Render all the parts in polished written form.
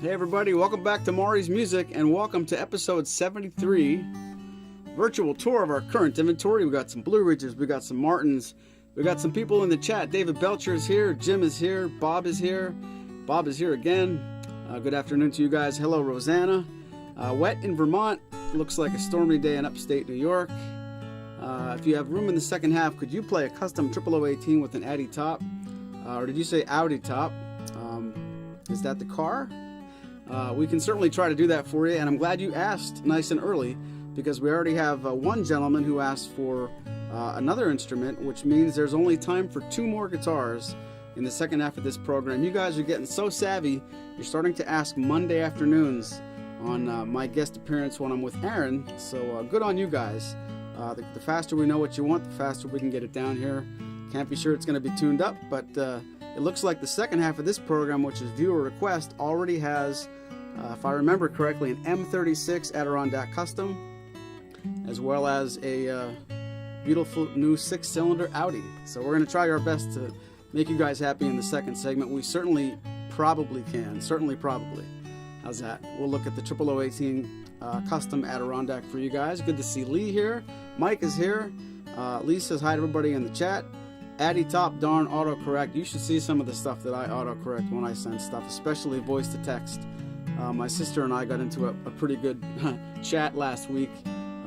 Hey everybody, welcome back to Maury's Music and welcome to episode 73, virtual tour of our current inventory. We got some Blue Ridges, we got some Martins, we got some people in the chat. David Belcher is here, Jim is here, Bob is here again. Good afternoon to you guys. Hello Rosanna. Wet in Vermont, looks like a stormy day in upstate New York. If you have room in the second half, could you play a custom 0018 with an Addy top? Or did you say Audi top? Is that the car? We can certainly try to do that for you, and I'm glad you asked nice and early, because we already have one gentleman who asked for another instrument, which means there's only time for 2 more guitars in the second half of this program. You guys are getting so savvy, you're starting to ask Monday afternoons on my guest appearance when I'm with Aaron, so good on you guys. The faster we know what you want, the faster we can get it down here. Can't be sure it's going to be tuned up, but it looks like the second half of this program, which is viewer request, already has, if I remember correctly, an M36 Adirondack Custom, as well as a beautiful new 6-cylinder Audi. So we're going to try our best to make you guys happy in the second segment. We certainly probably can. Certainly probably. How's that? We'll look at the 0018 Custom Adirondack for you guys. Good to see Lee here. Mike is here. Lee says hi to everybody in the chat. Addy top, darn autocorrect. You should see some of the stuff that I autocorrect when I send stuff, especially voice to text. My sister and I got into a pretty good chat last week.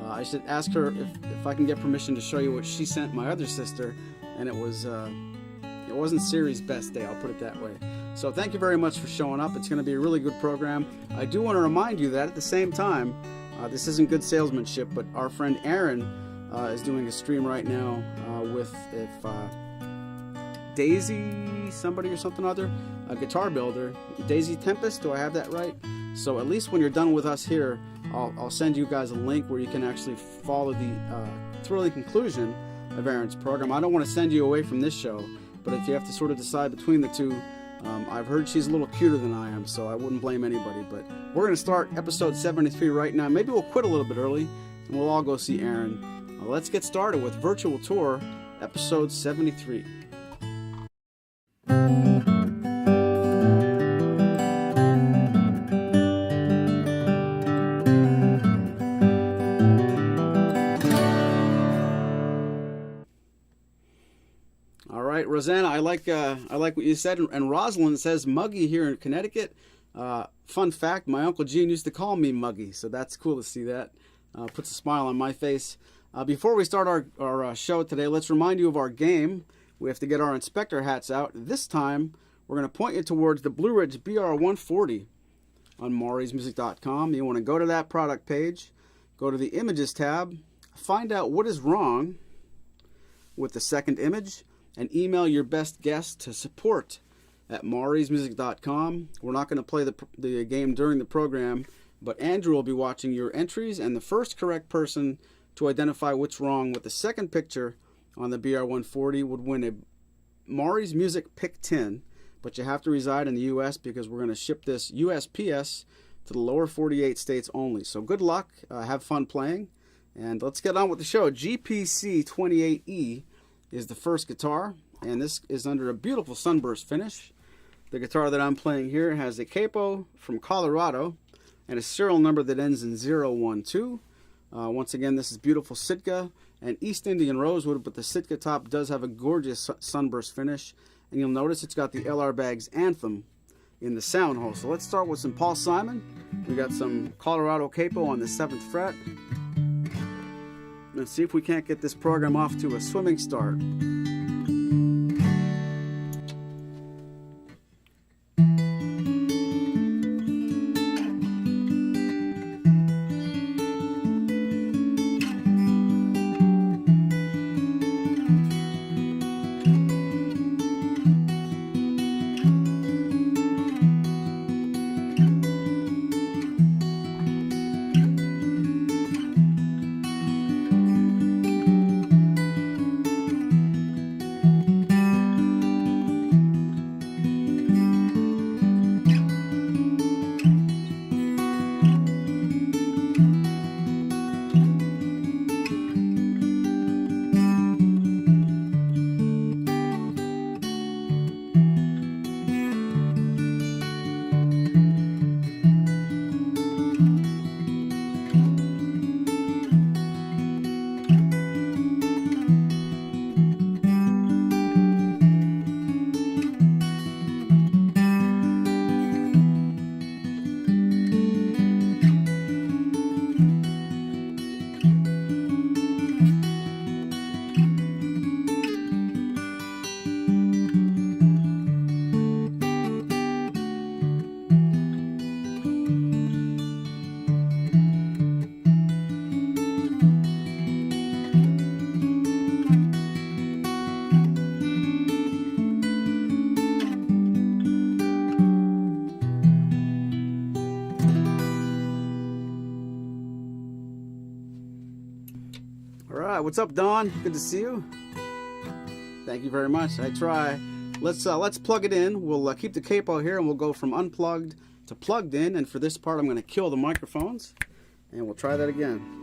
I should ask her if I can get permission to show you what she sent my other sister, and it wasn't Siri's best day, I'll put it that way. So thank you very much for showing up. It's going to be a really good program. I do want to remind you that at the same time, this isn't good salesmanship, but our friend Aaron is doing a stream right now with Daisy somebody or something other, a guitar builder, Daisy Tempest, do I have that right? So at least when you're done with us here, I'll send you guys a link where you can actually follow the thrilling conclusion of Aaron's program. I don't want to send you away from this show, but if you have to sort of decide between the two, I've heard she's a little cuter than I am, so I wouldn't blame anybody. But we're going to start episode 73 right now. Maybe we'll quit a little bit early and we'll all go see Aaron. Let's get started with Virtual Tour, episode 73. All right, Rosanna, I like what you said, and Rosalind says Muggy here in Connecticut. Fun fact: my Uncle Gene used to call me Muggy, so that's cool to see that. Puts a smile on my face. Before we start our show today, let's remind you of our game. We have to get our inspector hats out. This time, we're going to point you towards the Blue Ridge BR140. on Maury'sMusic.com. You want to go to that product page, go to the Images tab, find out what is wrong with the second image, and email your best guess to support@Maury'sMusic.com. We're not going to play the game during the program, but Andrew will be watching your entries, and the first correct person to identify what's wrong with the second picture on the BR-140 would win a Maury's Music Pick 10, but you have to reside in the U.S. because we're going to ship this USPS to the lower 48 states only. So good luck, have fun playing, and let's get on with the show. GPC 28E is the first guitar, and this is under a beautiful sunburst finish. The guitar that I'm playing here has a capo from Colorado and a serial number that ends in 012. Once again, this is beautiful Sitka and East Indian rosewood, but the Sitka top does have a gorgeous sunburst finish, and you'll notice it's got the LR Baggs Anthem in the sound hole. So let's start with some Paul Simon. We got some Colorado capo on the 7th fret. Let's see if we can't get this program off to a swimming start. What's up, Don? Good to see you. Thank you very much. I try. Let's plug it in. We'll keep the capo here, and we'll go from unplugged to plugged in. And for this part, I'm going to kill the microphones, and we'll try that again.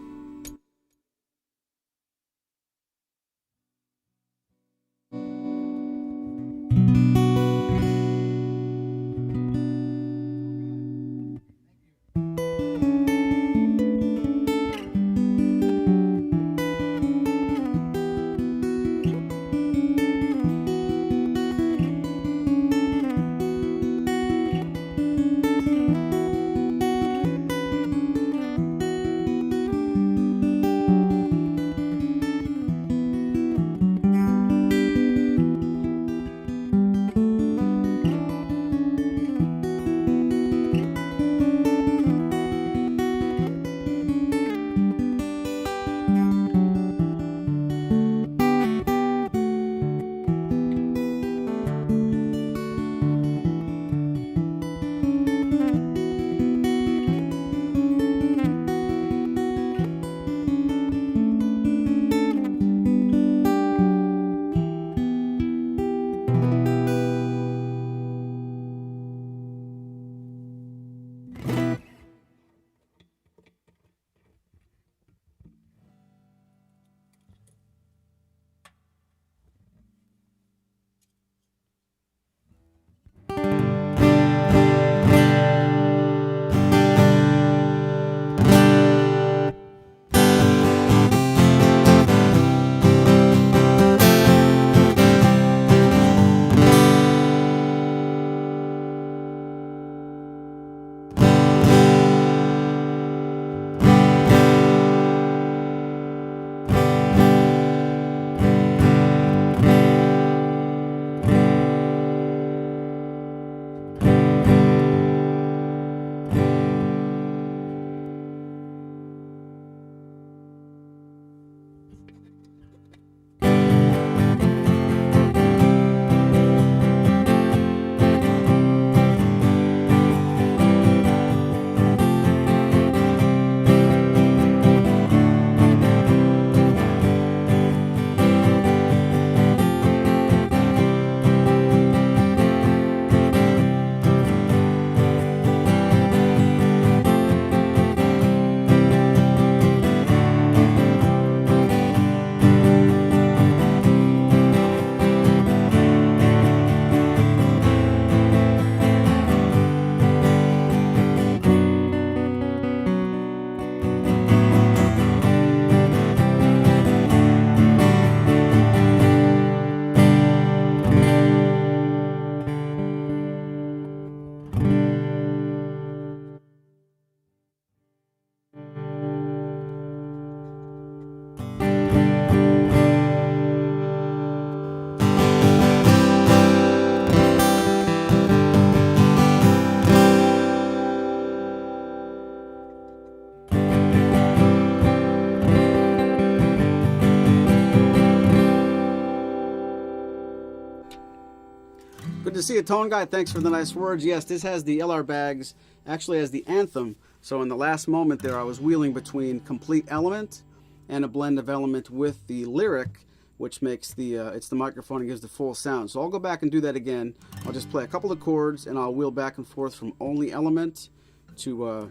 to see you, Tone Guy. Thanks for the nice words. Yes, this has the LR Bags, actually has the anthem. So in the last moment there, I was wheeling between complete element and a blend of element with the lyric, which makes the, it's the microphone and gives the full sound. So I'll go back and do that again. I'll just play a couple of chords and I'll wheel back and forth from only element to a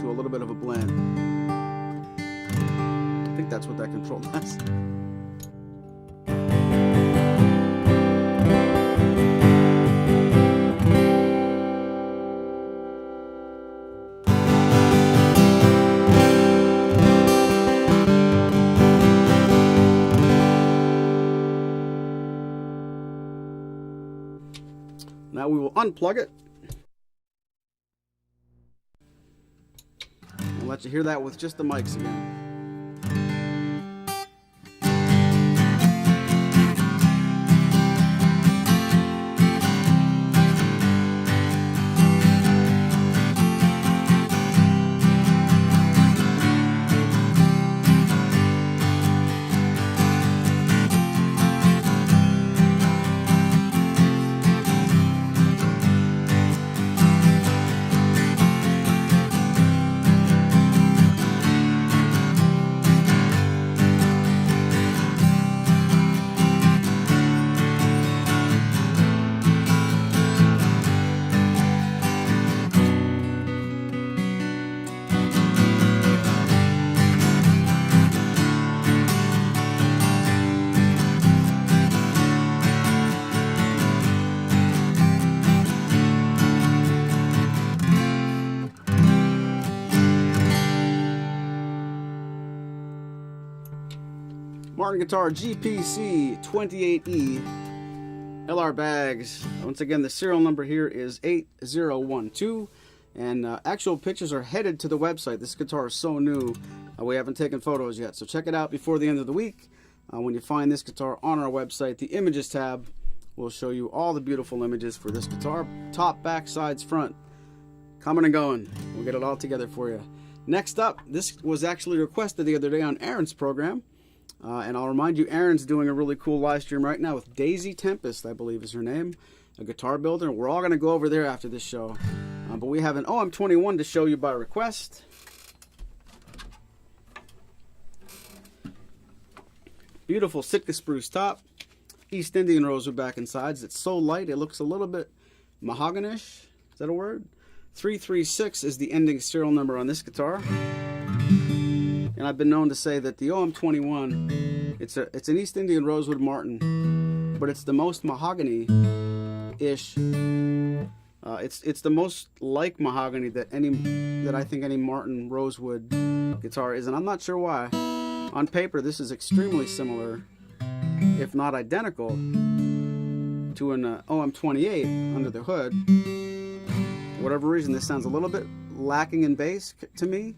little bit of a blend. I think that's what that control does. Now we will unplug it and let you hear that with just the mics again. Martin Guitar GPC 28E LR Bags. Once again, the serial number here is 8012, and actual pictures are headed to the website. This guitar is so new, we haven't taken photos yet, so check it out before the end of the week. When you find this guitar on our website, the images tab will show you all the beautiful images for this guitar, top, back, sides, front, coming and going. We'll get it all together for you. Next up, this was actually requested the other day on Aaron's program. And I'll remind you, Aaron's doing a really cool live stream right now with Daisy Tempest, I believe is her name, a guitar builder. We're all going to go over there after this show. But we have an OM21 to show you by request. Beautiful Sitka spruce top, East Indian rosewood back and sides. It's so light, it looks a little bit mahogany-ish. Is that a word? 336 is the ending serial number on this guitar. And I've been known to say that the OM21, it's an East Indian rosewood Martin, but it's the most mahogany-ish. It's the most like mahogany that I think any Martin rosewood guitar is, and I'm not sure why. On paper, this is extremely similar, if not identical, to an OM28 under the hood. For whatever reason, this sounds a little bit lacking in bass to me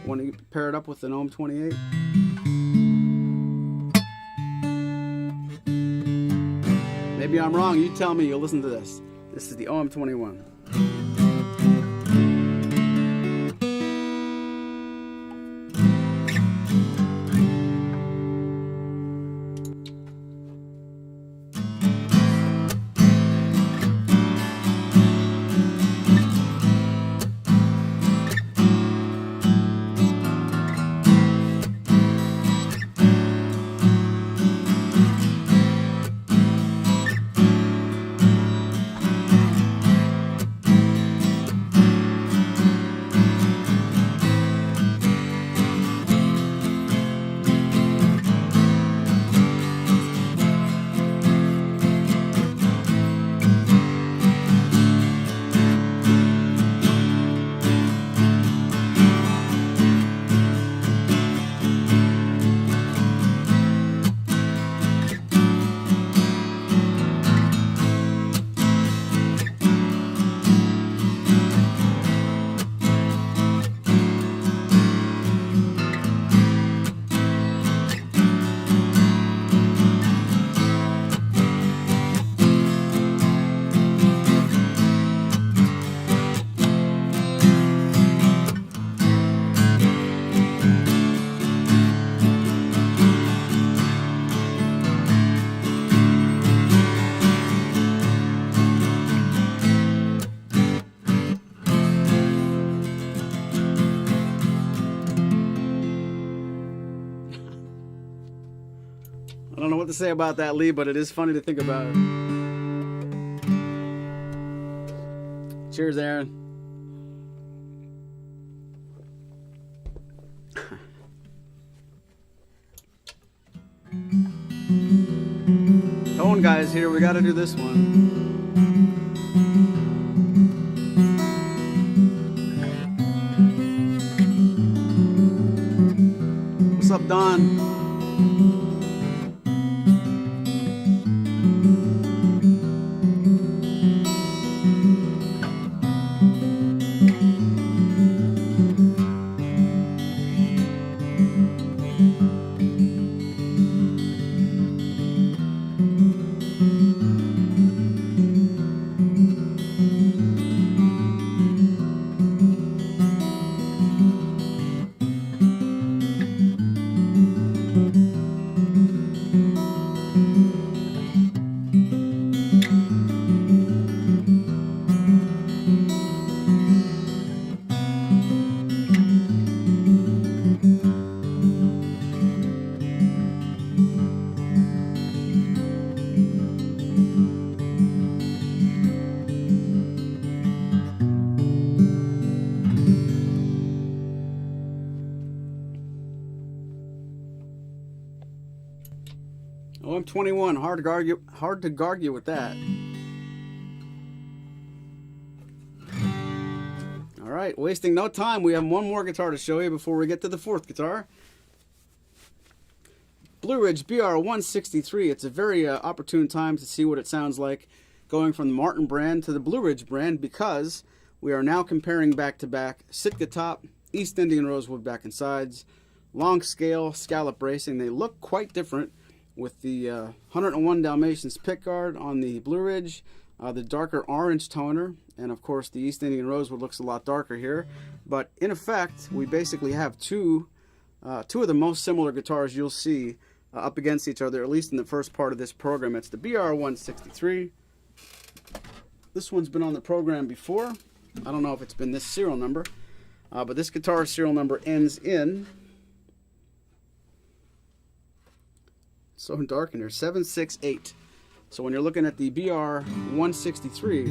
when you pair it up with an OM28. Maybe I'm wrong. You tell me. You'll listen to this. This is the OM21. don't know what to say about that, Lee, but it is funny to think about. Cheers, Aaron. Tone guys here, we gotta do this one. What's up, Don? Oh, I'm 21. Hard to argue with that. All right, wasting no time. We have one more guitar to show you before we get to the fourth guitar. Blue Ridge BR163. It's a very opportune time to see what it sounds like going from the Martin brand to the Blue Ridge brand, because we are now comparing back-to-back Sitka top, East Indian rosewood back and sides, long scale, scallop bracing. They look quite different, with the 101 Dalmatians pickguard on the Blue Ridge, the darker orange toner, and of course the East Indian rosewood looks a lot darker here. But in effect, we basically have two of the most similar guitars you'll see up against each other, at least in the first part of this program. It's the BR163. This one's been on the program before. I don't know if it's been this serial number, but this guitar serial number ends in, so dark in here, 768. So when you're looking at the BR163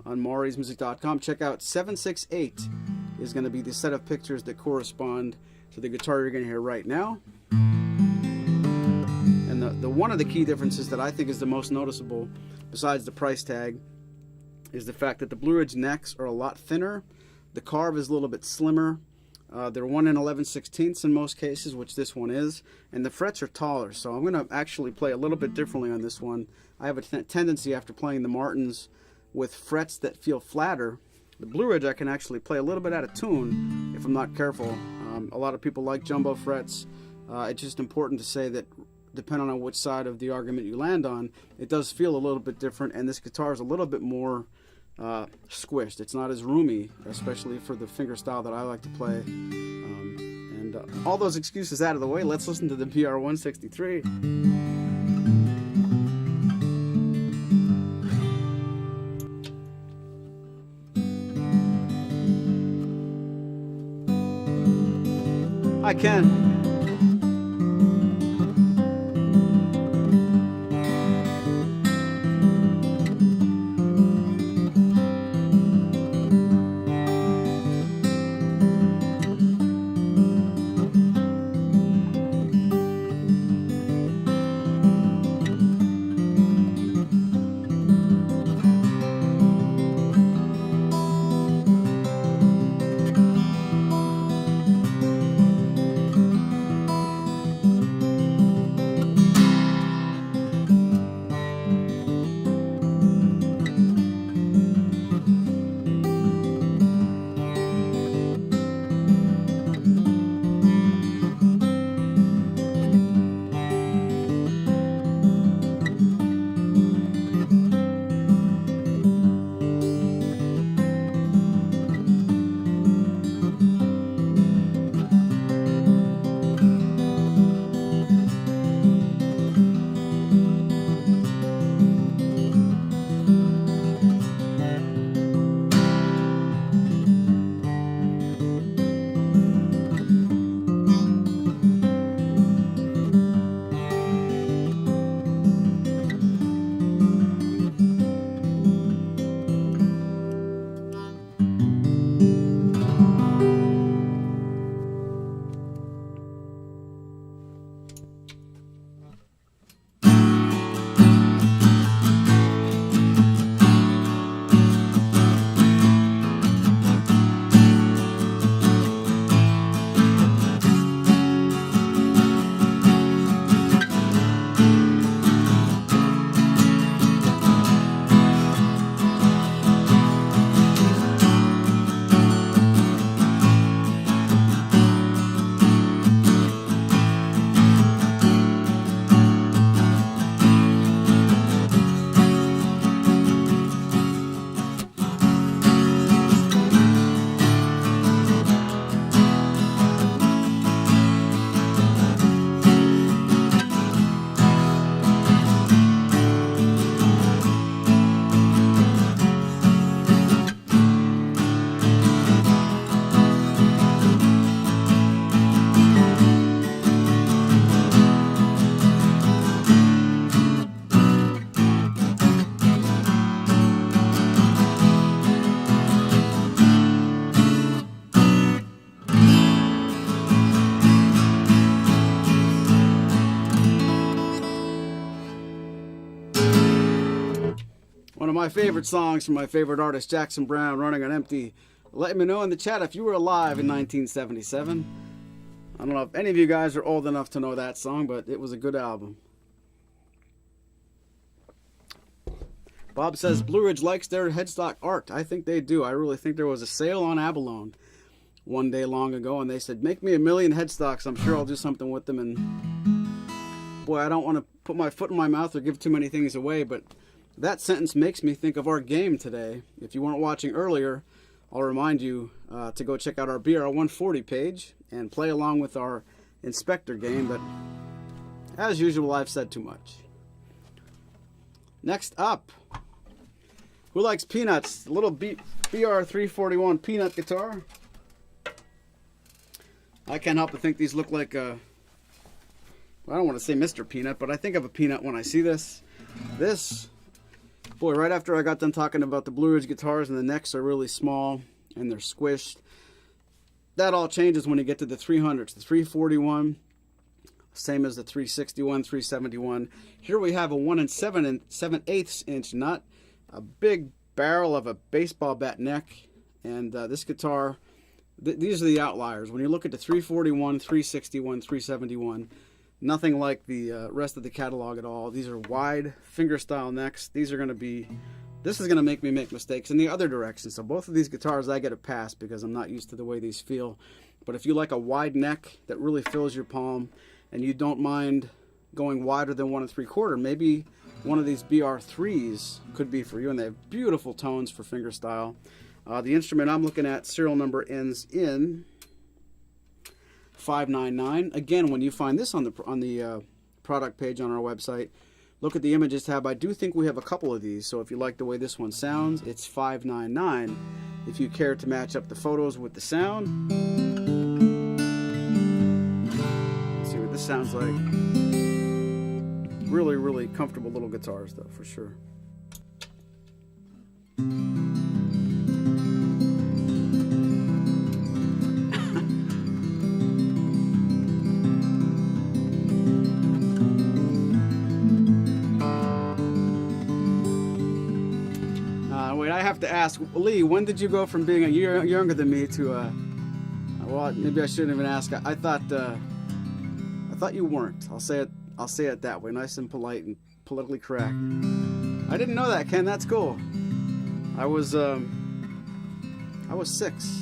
on Maury'sMusic.com, check out 768 is going to be the set of pictures that correspond to the guitar you're going to hear right now. And the one of the key differences that I think is the most noticeable, besides the price tag, is the fact that the Blue Ridge necks are a lot thinner. The carve is a little bit slimmer. They're 1 11/16 in most cases, which this one is, and the frets are taller. So I'm going to actually play a little bit differently on this one. I have a tendency, after playing the Martins with frets that feel flatter, the Blue Ridge I can actually play a little bit out of tune if I'm not careful. A lot of people like jumbo frets. It's just important to say that depending on which side of the argument you land on, it does feel a little bit different, and this guitar is a little bit more squished. It's not as roomy, especially for the finger style that I like to play. And all those excuses out of the way, let's listen to the BR163. I can. my favorite songs from my favorite artist, Jackson Browne, Running on Empty. Let me know in the chat if you were alive in 1977. I don't know if any of you guys are old enough to know that song, but it was a good album. Bob says Blue Ridge likes their headstock art. I think they do. I really think there was a sale on Abalone one day long ago, and they said, make me 1 million headstocks. I'm sure I'll do something with them. And boy, I don't want to put my foot in my mouth or give too many things away, but that sentence makes me think of our game today. If you weren't watching earlier, I'll remind you to go check out our BR 140 page and play along with our Inspector game, but as usual, I've said too much. Next up, who likes peanuts? A little BR 341 peanut guitar. I can't help but think these look like I don't want to say Mr. Peanut, but I think of a peanut when I see this. Boy, right after I got done talking about the Blue Ridge guitars and the necks are really small and they're squished, that all changes when you get to the 300s. The 341, same as the 361, 371. Here we have a 1 7/8 inch nut, a big barrel of a baseball bat neck, and this guitar, these are the outliers. When you look at the 341, 361, 371, nothing like the rest of the catalog at all. These are wide fingerstyle necks. This is going to make me make mistakes in the other direction. So both of these guitars I get a pass because I'm not used to the way these feel. But if you like a wide neck that really fills your palm and you don't mind going wider than 1 3/4, maybe one of these BR3s could be for you. And they have beautiful tones for fingerstyle. The instrument I'm looking at, serial number ends in 599. Again, when you find this on the product page on our website, look at the images tab. I do think we have a couple of these, so if you like the way this one sounds, it's 599. If you care to match up the photos with the sound, let's see what this sounds like. Really, really comfortable little guitars, though, for sure. Wait, I have to ask, Lee, when did you go from being a year younger than me to, well, maybe I shouldn't even ask. I thought you weren't. I'll say it that way, nice and polite and politically correct. I didn't know that, Ken. That's cool. I was 6.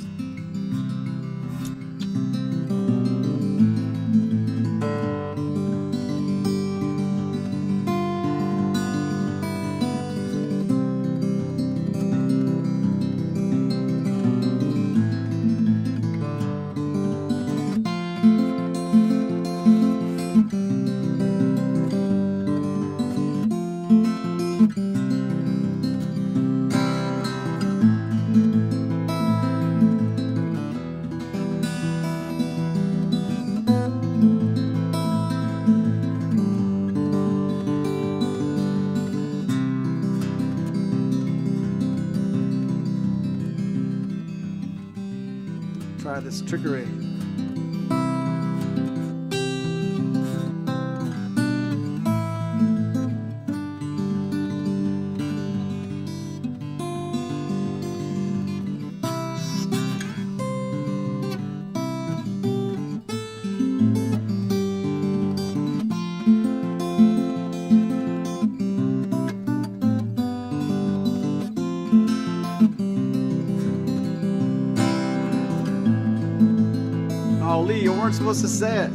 Try this trickery. Oh, Lee, you weren't supposed to say it.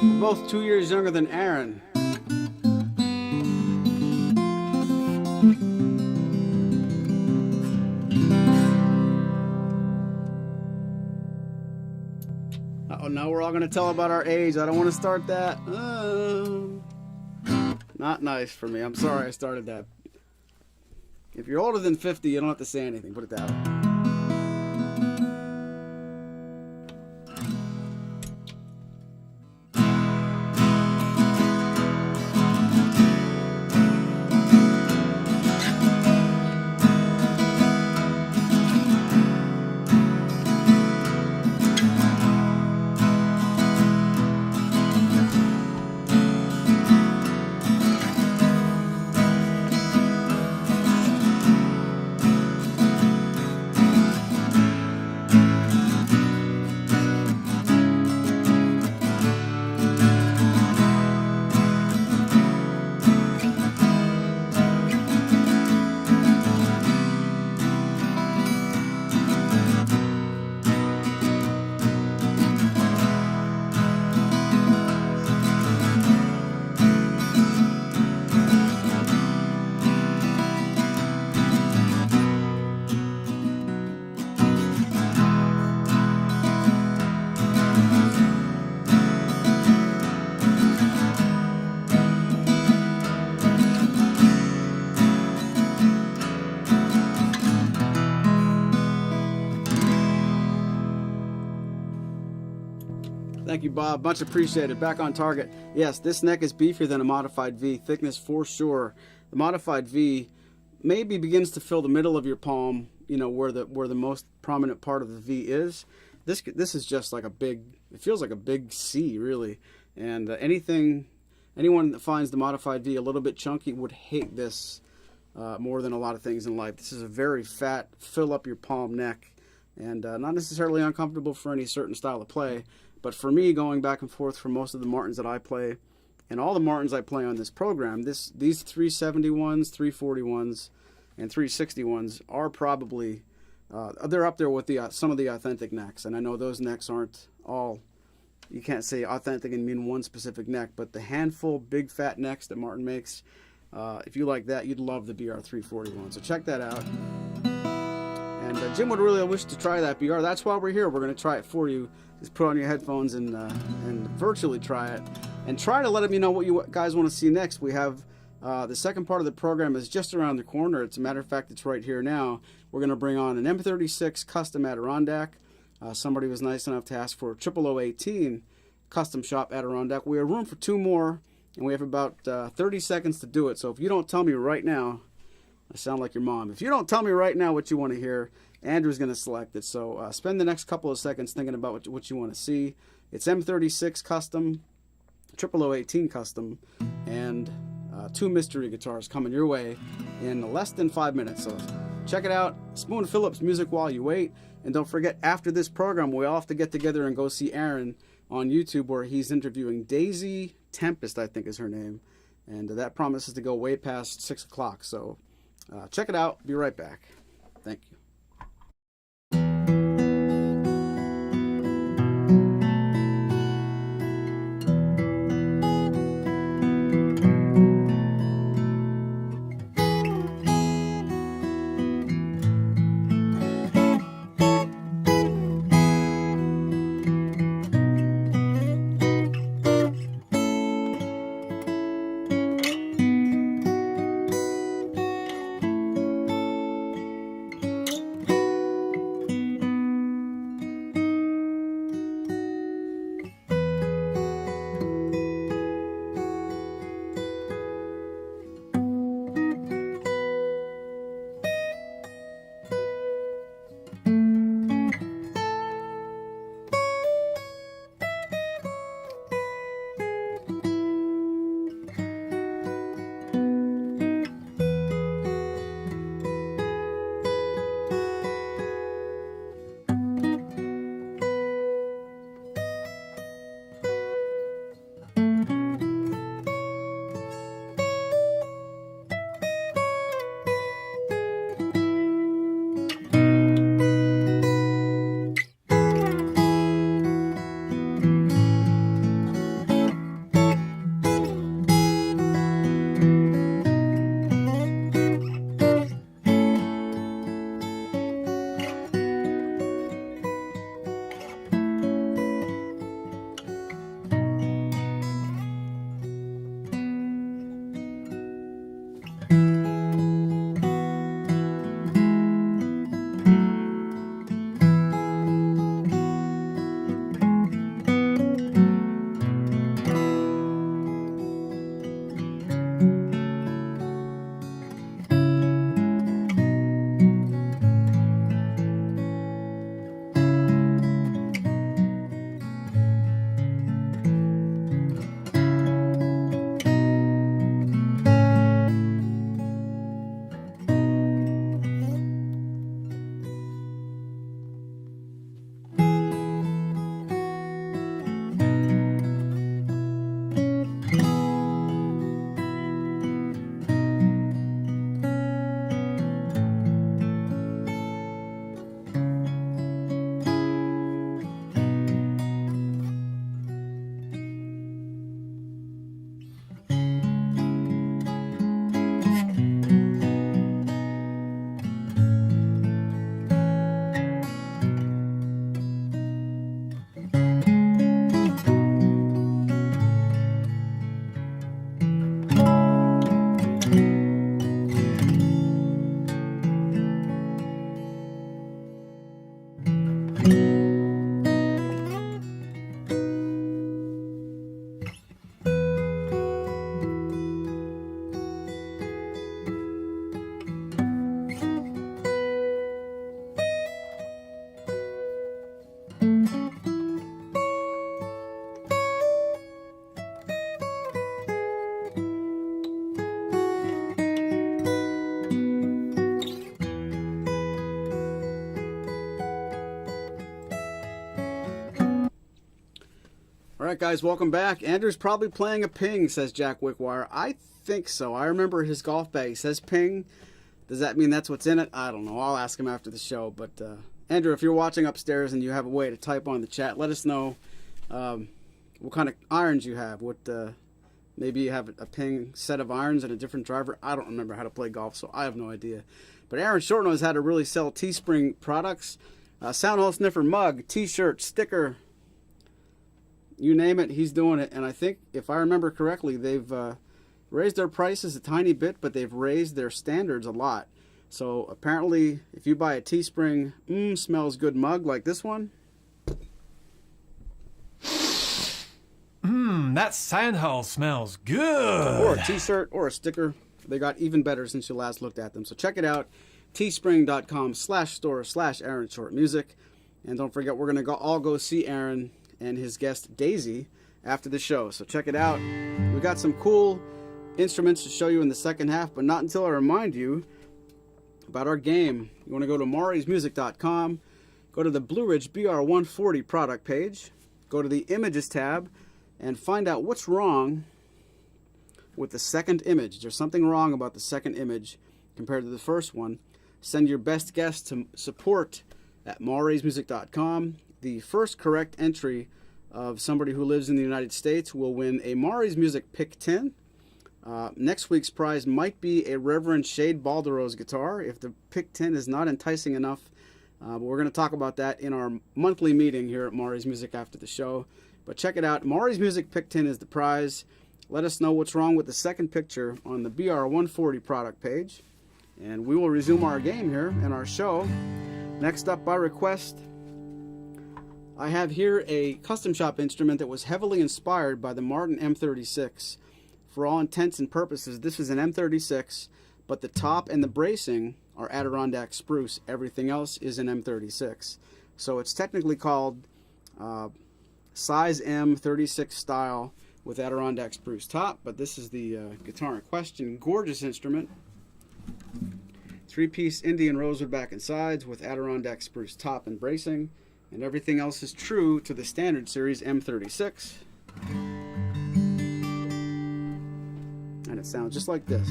We're both 2 years younger than Aaron. Uh-oh, now we're all going to tell about our age. I don't want to start that. Not nice for me. I'm sorry I started that. If you're older than 50, you don't have to say anything. Put it that way. Thank you, Bob. Much appreciated. Back on target. Yes, this neck is beefier than a modified V. Thickness for sure. The modified V maybe begins to fill the middle of your palm, you know, where the most prominent part of the V is. This is just like a big, it feels like a big C, really. And anyone that finds the modified V a little bit chunky would hate this more than a lot of things in life. This is a very fat, fill up your palm neck, and not necessarily uncomfortable for any certain style of play. But for me, going back and forth for most of the Martins that I play, and all the Martins I play on this program, these 371s, 341s, and 361s are probably, they're up there with some of the authentic necks. And I know those necks aren't all, you can't say authentic and mean one specific neck, but the handful big fat necks that Martin makes, if you like that, you'd love the BR341. So check that out. And Jim would really wish to try that BR. That's why we're here. We're going to try it for you. Just put on your headphones and virtually try it. And try to let him know what you guys want to see next. We have the second part of the program is just around the corner. As a matter of fact, it's right here now. We're going to bring on an M36 custom Adirondack. Somebody was nice enough to ask for a 00018 custom shop Adirondack. We have room for 2 more, and we have about 30 seconds to do it. So if you don't tell me right now, I sound like your mom. If you don't tell me right now what you want to hear, Andrew's going to select it. So spend the next couple of seconds thinking about what you want to see. It's M36 custom, 00018 custom, and 2 mystery guitars coming your way in less than 5 minutes. So check it out. Spoon Phillips music while you wait. And don't forget, after this program, we all have to get together and go see Aaron on YouTube, where he's interviewing Daisy Tempest, I think is her name. And that promises to go way past 6 o'clock. So check it out. Be right back. Thank you. right, guys, welcome back. Andrew's probably playing a ping, says Jack Wickwire. I think so. I remember his golf bag says ping. Does that mean that's what's in it? I don't know. I'll ask him after the show. But Andrew, if you're watching upstairs and you have a way to type on the chat, let us know what kind of irons you have. Maybe you have a ping set of irons and a different driver. I don't remember how to play golf, so I have no idea. But Aaron Short knows how to really sell Teespring products. Soundhole Sniffer mug, t-shirt, sticker, you name it, he's doing it. And I think, if I remember correctly, they've raised their prices a tiny bit, but they've raised their standards a lot. So apparently, if you buy a Teespring smells good mug like this one. That Soundhole smells good. Or a t-shirt or a sticker. They got even better since you last looked at them. So check it out. Teespring.com/store/Aaron Short Music. And don't forget, we're going to all go see Aaron and his guest Daisy after the show. So check it out. We got some cool instruments to show you in the second half, but not until I remind you about our game. You want to go to Maury'sMusic.com, go to the Blue Ridge BR140 product page, go to the Images tab, and find out what's wrong with the second image. There's something wrong about the second image compared to the first one. Send your best guess to support@Maury'sMusic.com. The first correct entry of somebody who lives in the United States will win a Maury's Music Pick 10. Next week's prize might be a Reverend Shade Baldero's guitar if the Pick 10 is not enticing enough. But we're going to talk about that in our monthly meeting here at Maury's Music after the show. But check it out. Maury's Music Pick 10 is the prize. Let us know what's wrong with the second picture on the BR140 product page. And we will resume our game here in our show. Next up by request, I have here a custom shop instrument that was heavily inspired by the Martin M36. For all intents and purposes, this is an M36, but the top and the bracing are Adirondack spruce. Everything else is an M36. So it's technically called size M36 style with Adirondack spruce top, but this is the guitar in question. Gorgeous instrument. 3-piece Indian rosewood back and sides with Adirondack spruce top and bracing. And everything else is true to the standard series M36. And it sounds just like this.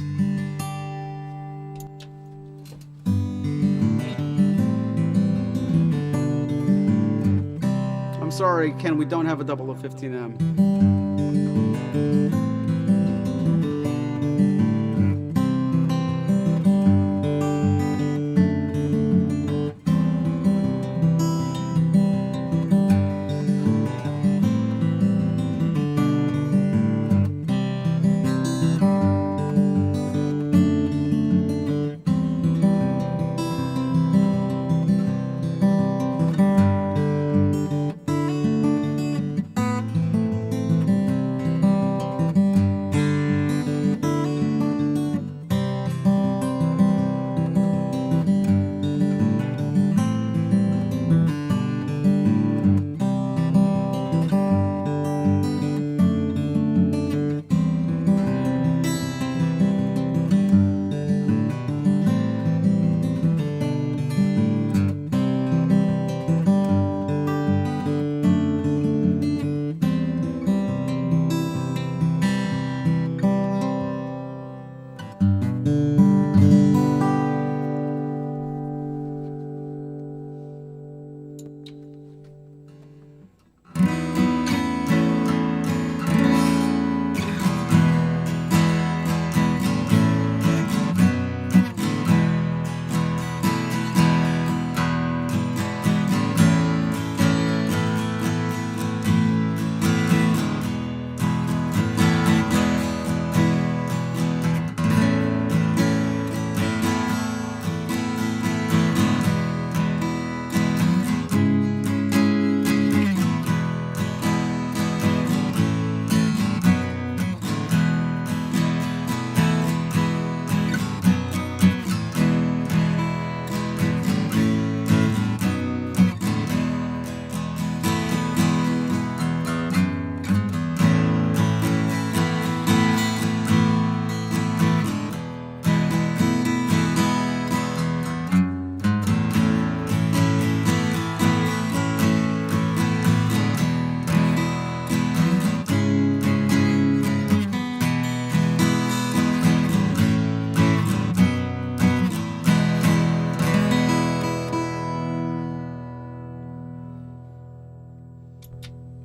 I'm sorry, Ken, we don't have a 0015M.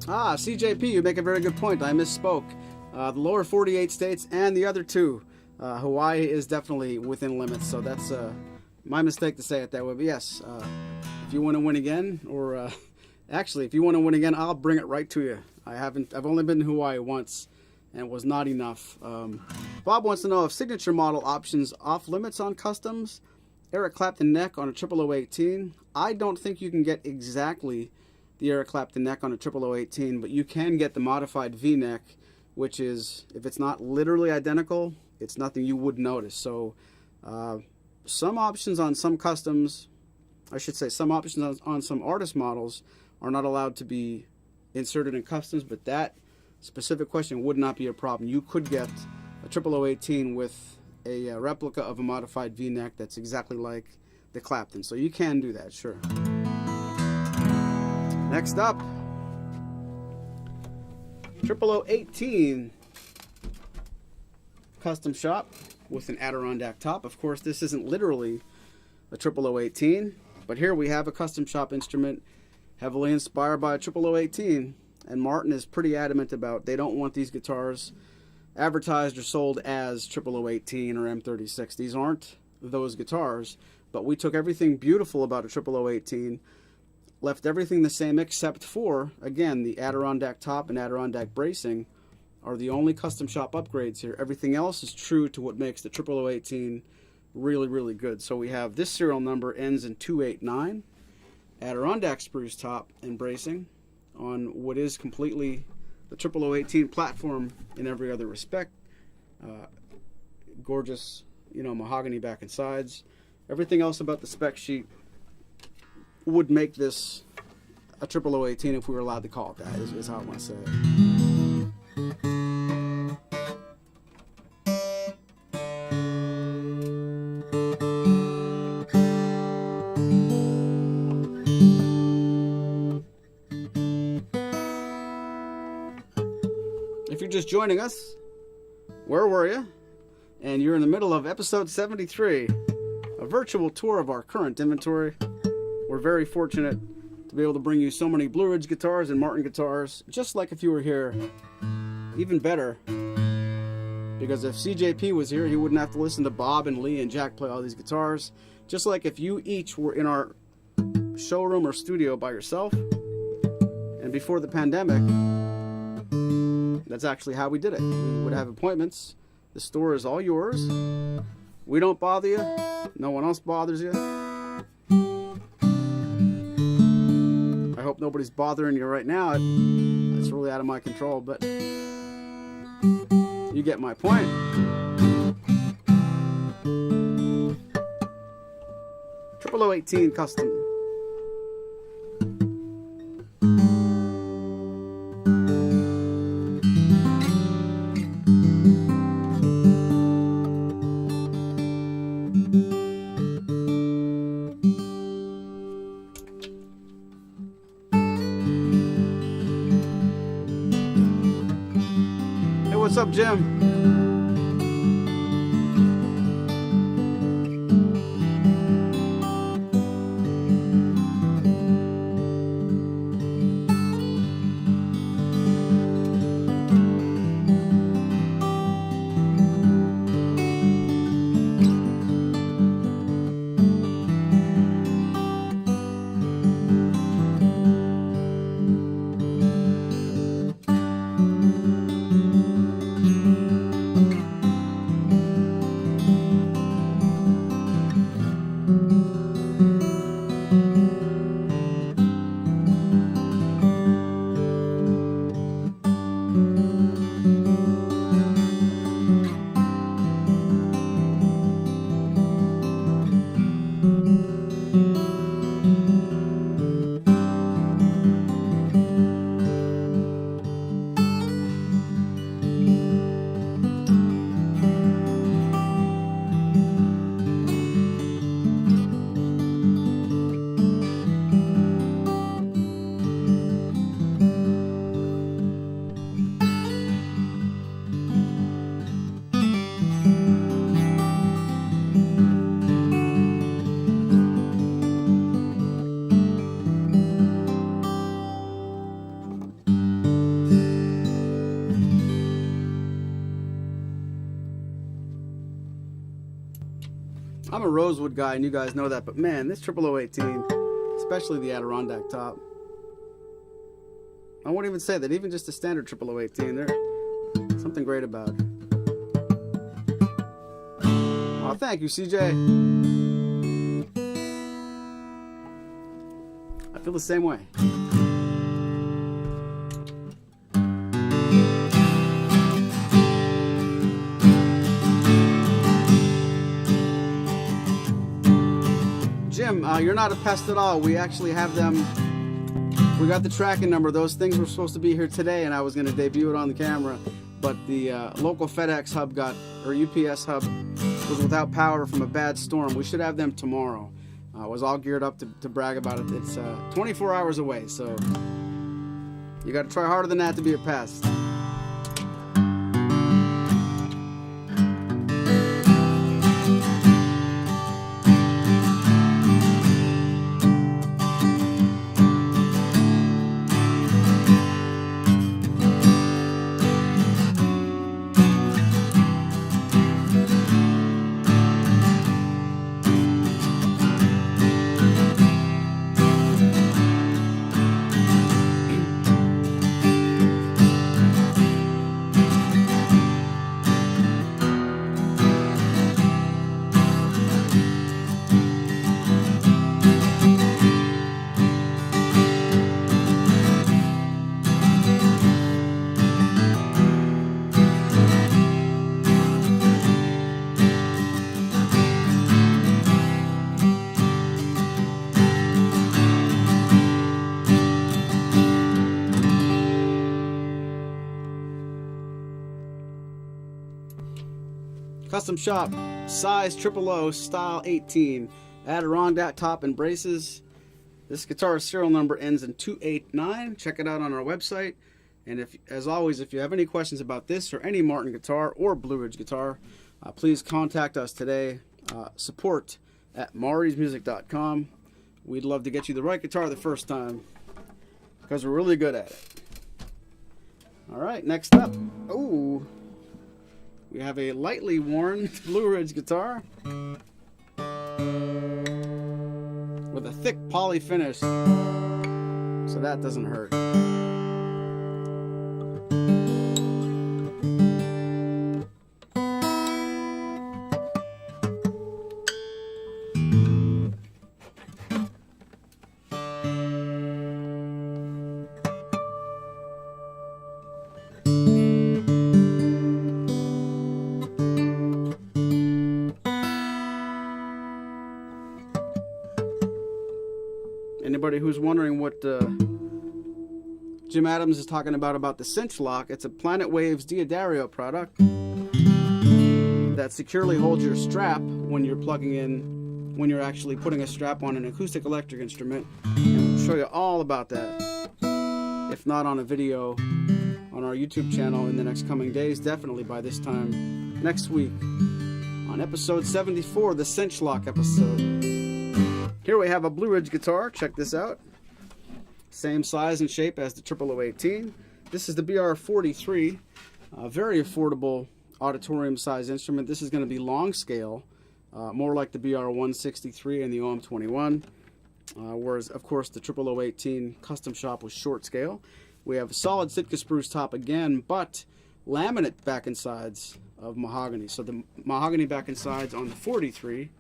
CJP, you make a very good point. I misspoke. The lower 48 states and the other two. Hawaii is definitely within limits, so that's my mistake to say it that way. But yes, if you want to win again, or actually, if you want to win again, I'll bring it right to you. I've only been to Hawaii once, and it was not enough. Bob wants to know if signature model options off limits on customs. Eric Clapton neck on a 0018. I don't think you can get exactly the Eric Clapton neck on a 0018, but you can get the modified V-neck, which is, if it's not literally identical, it's nothing you would notice. So some options on some customs, I should say some options on some artist models are not allowed to be inserted in customs, but that specific question would not be a problem. You could get a 0018 with a replica of a modified V-neck that's exactly like the Clapton. So you can do that, sure. Next up, 0018 custom shop with an Adirondack top. Of course, this isn't literally a 0018, but here we have a custom shop instrument heavily inspired by a 0018, and Martin is pretty adamant about they don't want these guitars advertised or sold as 0018 or M36. These aren't those guitars, but we took everything beautiful about a 0018, left everything the same except for, again, the Adirondack top and Adirondack bracing are the only custom shop upgrades here. Everything else is true to what makes the 0018 really, really good. So we have this serial number ends in 289, Adirondack spruce top and bracing on what is completely the 0018 platform in every other respect. Gorgeous, mahogany back and sides. Everything else about the spec sheet would make this a 0018 if we were allowed to call it that, is how I want to say it. If you're just joining us, where were you? And you're in the middle of episode 73, a virtual tour of our current inventory. We're very fortunate to be able to bring you so many Blue Ridge guitars and Martin guitars, just like if you were here. Even better, because if CJP was here, he wouldn't have to listen to Bob and Lee and Jack play all these guitars. Just like if you each were in our showroom or studio by yourself. And before the pandemic, that's actually how we did it. We would have appointments. The store is all yours. We don't bother you. No one else bothers you. I hope nobody's bothering you right now. It's really out of my control, but you get my point. Triple 018 custom. What's up, Jim? I'm a Rosewood guy, and you guys know that, but man, this 0018, especially the Adirondack top, I won't even say that, even just a standard 0018, there's something great about it. Oh, thank you, CJ. I feel the same way. Jim, you're not a pest at all. We actually have them. We got the tracking number. Those things were supposed to be here today, and I was going to debut it on the camera. But the local FedEx hub or UPS hub was without power from a bad storm. We should have them tomorrow. I was all geared up to brag about it. It's 24 hours away, so you got to try harder than that to be a pest. Custom shop, size 000, style 18, Adirondack top and braces. This guitar's serial number ends in 289. Check it out on our website. And as always, if you have any questions about this or any Martin guitar or Blue Ridge guitar, please contact us today. Support at mauricemusic.com. We'd love to get you the right guitar the first time because we're really good at it. All right, next up. Oh. We have a lightly worn Blue Ridge guitar with a thick poly finish, so that doesn't hurt. Anybody who's wondering what Jim Adams is talking about the cinch lock, it's a Planet Waves Diodario product that securely holds your strap when you're actually putting a strap on an acoustic electric instrument. And we'll show you all about that, if not on a video on our YouTube channel in the next coming days, definitely by this time next week on episode 74, the cinch lock episode. Here we have a Blue Ridge guitar. Check this out. Same size and shape as the 0018. This is the BR43. Very affordable auditorium size instrument. This is going to be long scale, more like the BR163 and the OM21. Whereas, of course, the 0018 custom shop was short scale. We have a solid Sitka spruce top again, but laminate back and sides of mahogany. So the mahogany back and sides on the 43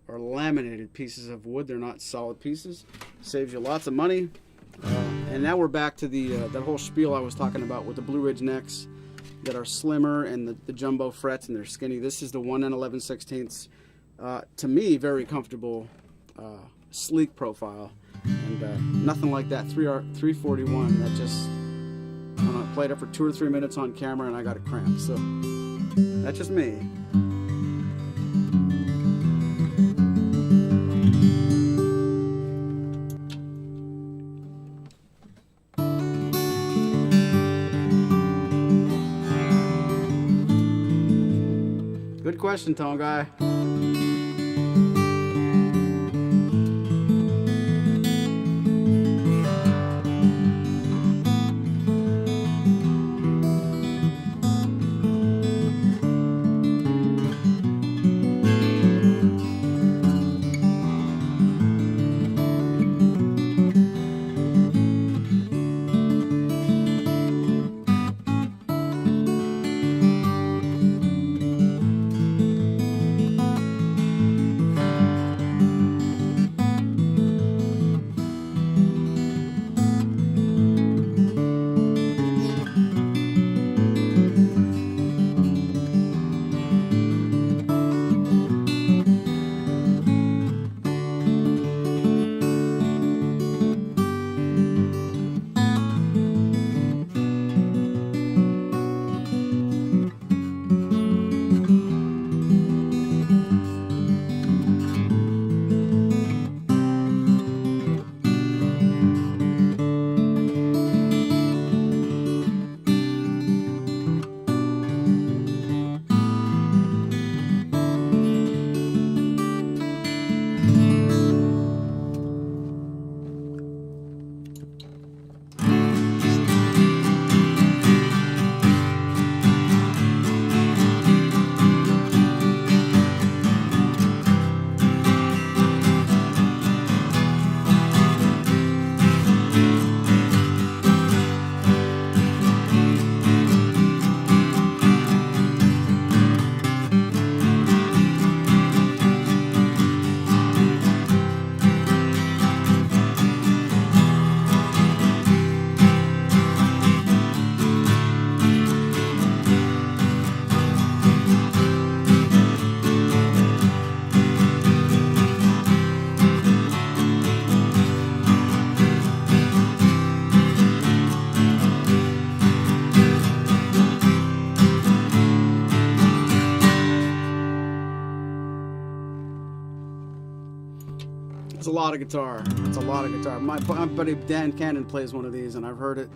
are laminated pieces of wood. They're not solid pieces. Saves you lots of money. And now we're back to the that whole spiel I was talking about with the Blue Ridge necks that are slimmer and the jumbo frets and they're skinny. This is the 1 11/16. To me, very comfortable, sleek profile, and nothing like that 341 that just I played it for 2 or 3 minutes on camera and I got a cramp. So that's just me. Good question, Tone Guy. lot of guitar. That's a lot of guitar. My buddy Dan Cannon plays one of these, and I've heard it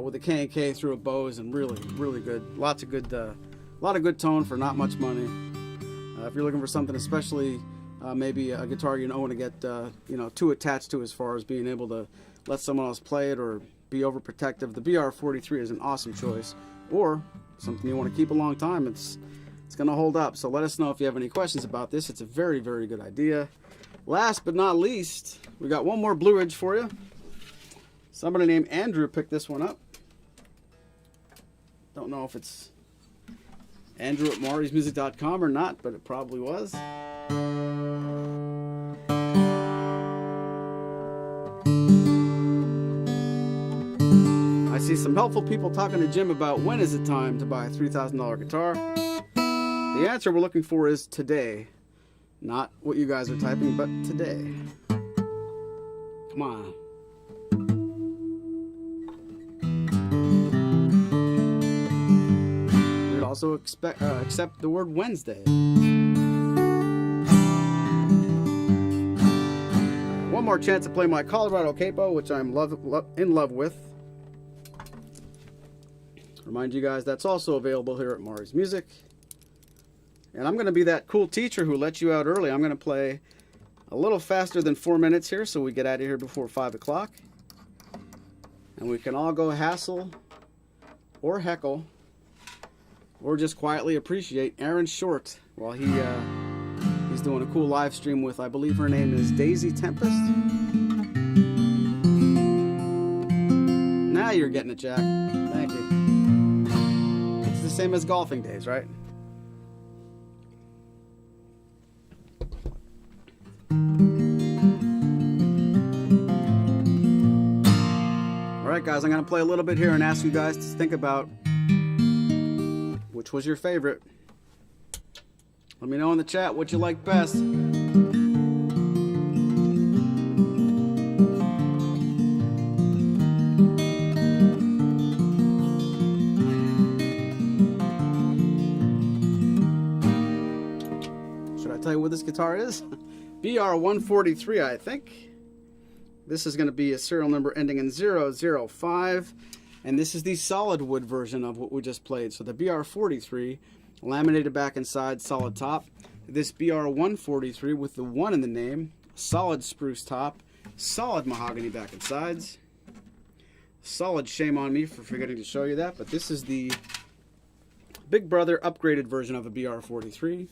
with a K&K through a Bose, and really, really good. Lots of good, lot of good tone for not much money. If you're looking for something, especially maybe a guitar you don't want to get too attached to as far as being able to let someone else play it or be overprotective, the BR43 is an awesome choice. Or something you want to keep a long time, it's going to hold up. So let us know if you have any questions about this. It's a very, very good idea. Last but not least, we got one more Blue Ridge for you. Somebody named Andrew picked this one up. Don't know if it's Andrew at Maury'sMusic.com or not, but it probably was. I see some helpful people talking to Jim about when is it time to buy a $3,000 guitar. The answer we're looking for is today. Not what you guys are typing, but today. Come on. We'd also accept the word Wednesday. One more chance to play my Colorado Capo, which I'm in love with. Remind you guys that's also available here at Maury's Music. And I'm going to be that cool teacher who lets you out early. I'm going to play a little faster than 4 minutes here so we get out of here before 5 o'clock. And we can all go hassle or heckle or just quietly appreciate Aaron Short while he's doing a cool live stream with, I believe her name is Daisy Tempest. Now you're getting it, Jack. Thank you. It's the same as golfing days, right? Alright guys, I'm going to play a little bit here and ask you guys to think about which was your favorite. Let me know in the chat what you like best. Should I tell you what this guitar is? BR143, I think. This is going to be a serial number ending in 005, and this is the solid wood version of what we just played. So the BR43, laminated back and side, solid top. This BR143 with the 1 in the name, solid spruce top, solid mahogany back and sides. Solid shame on me for forgetting to show you that, but this is the Big Brother upgraded version of a BR43.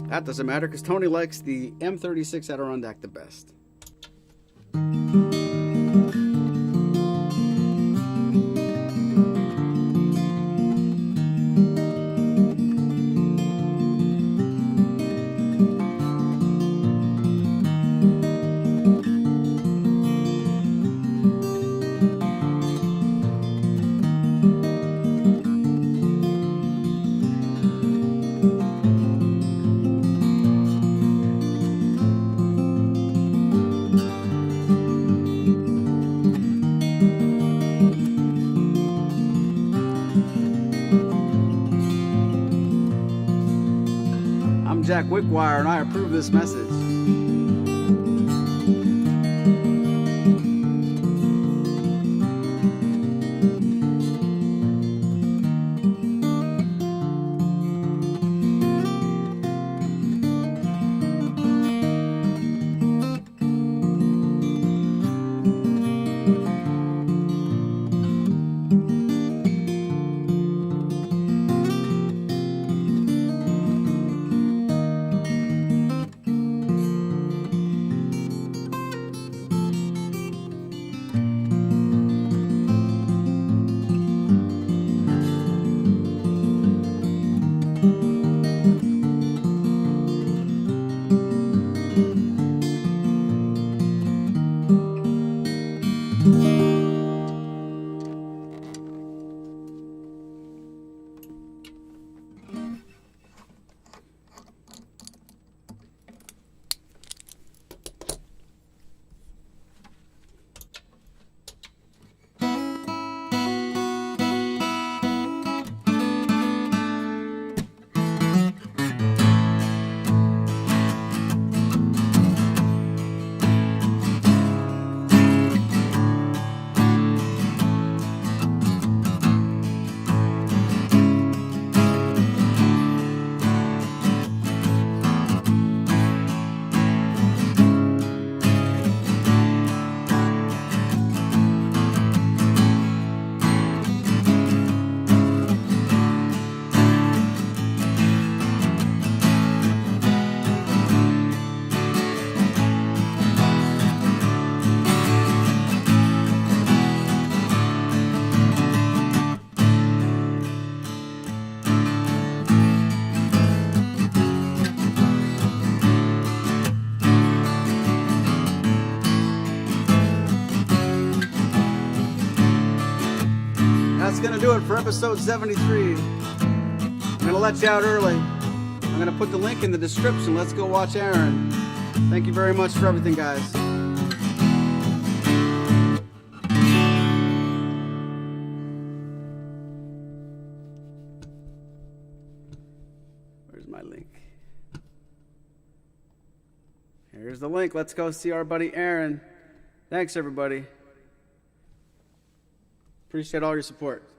That doesn't matter because Tony likes the M36 Adirondack the best. Jack Wickwire, and I approve this message. going to do it for episode 73. I'm going to let you out early. I'm going to put the link in the description. Let's go watch Aaron. Thank you very much for everything, guys. Where's my link? Here's the link. Let's go see our buddy Aaron. Thanks, everybody. Appreciate all your support.